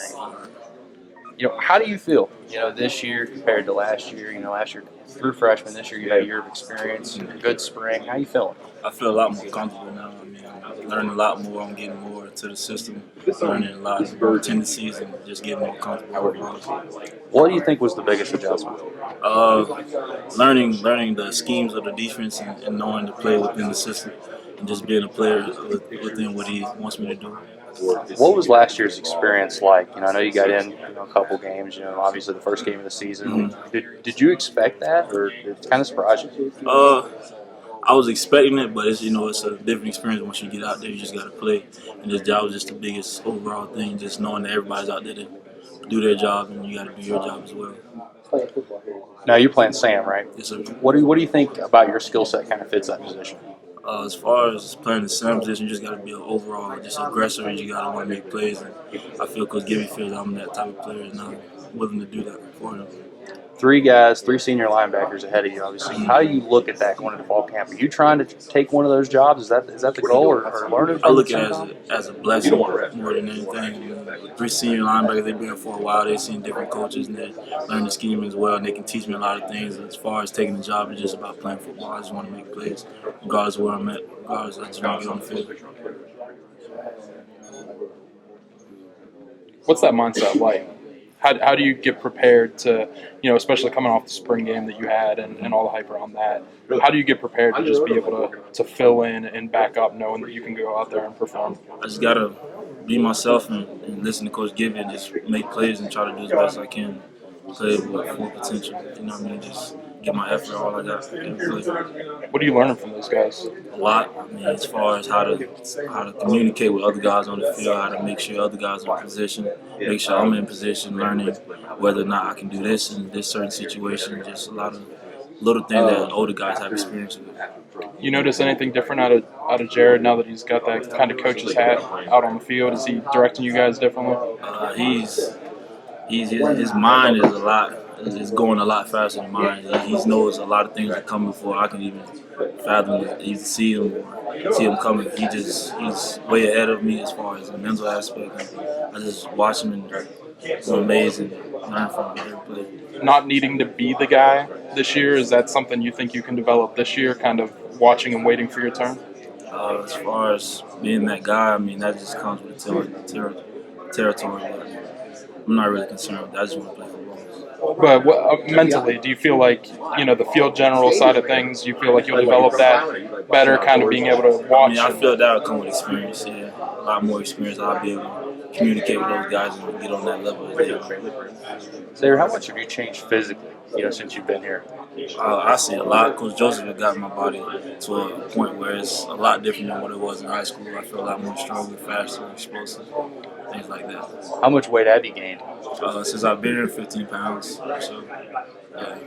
everything. How do you feel? This year compared to last year. Last year through freshman, this year you had a year of experience, good spring. How you feeling? I feel a lot more comfortable now. I mean, I'm learning a lot more. I'm getting more into the system, learning a lot more tendencies, and just getting more comfortable with it. What do you think was the biggest adjustment? Uh, learning the schemes of the defense and knowing to play within the system, and just being a player within what he wants me to do. What was last year's experience like? I know you got in a couple games. Obviously the first game of the season. Did you expect that, or did it kind of surprise you? I was expecting it, but it's a different experience once you get out there. You just got to play, and this job was just the biggest overall thing. Just knowing that everybody's out there to do their job, and you got to do your job as well. Now you're playing Sam, right? Yes, sir. What do you think about your skill set kind of fits that position? As far as playing the center position, you just got to be an overall just aggressor, and you got to want to make plays. And I feel Coach Gibby feels I'm that type of player, and I'm willing to do that for him. Three senior linebackers ahead of you, obviously. How do you look at that going into fall camp? Are you trying to take one of those jobs? Is that the goal, or learn it? I look at it as a blessing more than anything. Three senior linebackers, they've been here for a while. They've seen different coaches, and they learn the scheme as well, and they can teach me a lot of things. As far as taking the job, it's just about playing football. I just want to make plays, regardless of where I'm at. Regardless, I just want to get on the field. What's that mindset like? How do you get prepared to, especially coming off the spring game that you had and all the hype around that, how do you get prepared to just be able to fill in and back up knowing that you can go out there and perform? I just got to be myself and listen to Coach Gibby and just make plays and try to do as best I can. Play with full potential. You know what I mean? Just get my effort all I got. What are you learning from those guys? A lot. I mean, as far as how to communicate with other guys on the field, how to make sure other guys are in position, make sure I'm in position, learning whether or not I can do this in this certain situation. Just a lot of little things that older guys have experience with. You notice anything different out of Jared now that he's got that kind of coach's hat out on the field? Is he directing you guys differently? His mind is is going a lot faster than mine. He knows a lot of things are coming before I can even fathom it, even see him coming. He's way ahead of me as far as the mental aspect. I just watch him and I'm amazed and learn from him every play. Not needing to be the guy this year, is that something you think you can develop this year, kind of watching and waiting for your turn? As far as being that guy, I mean, that just comes with the territory. I'm not really concerned with that. I just want to play football. But mentally, do you feel like, the field general side of things, you feel like you'll develop that better, kind of being able to watch? I feel that will come with experience, yeah. A lot more experience. I'll be able to communicate with those guys and get on that level as they are. Xavier, how much have you changed physically, since you've been here? I see a lot. Coach Joseph has got my body to a point where it's a lot different than what it was in high school. I feel a lot more stronger, faster, explosive, things like that. How much weight have you gained? Since I've been here, 15 pounds. So, yeah.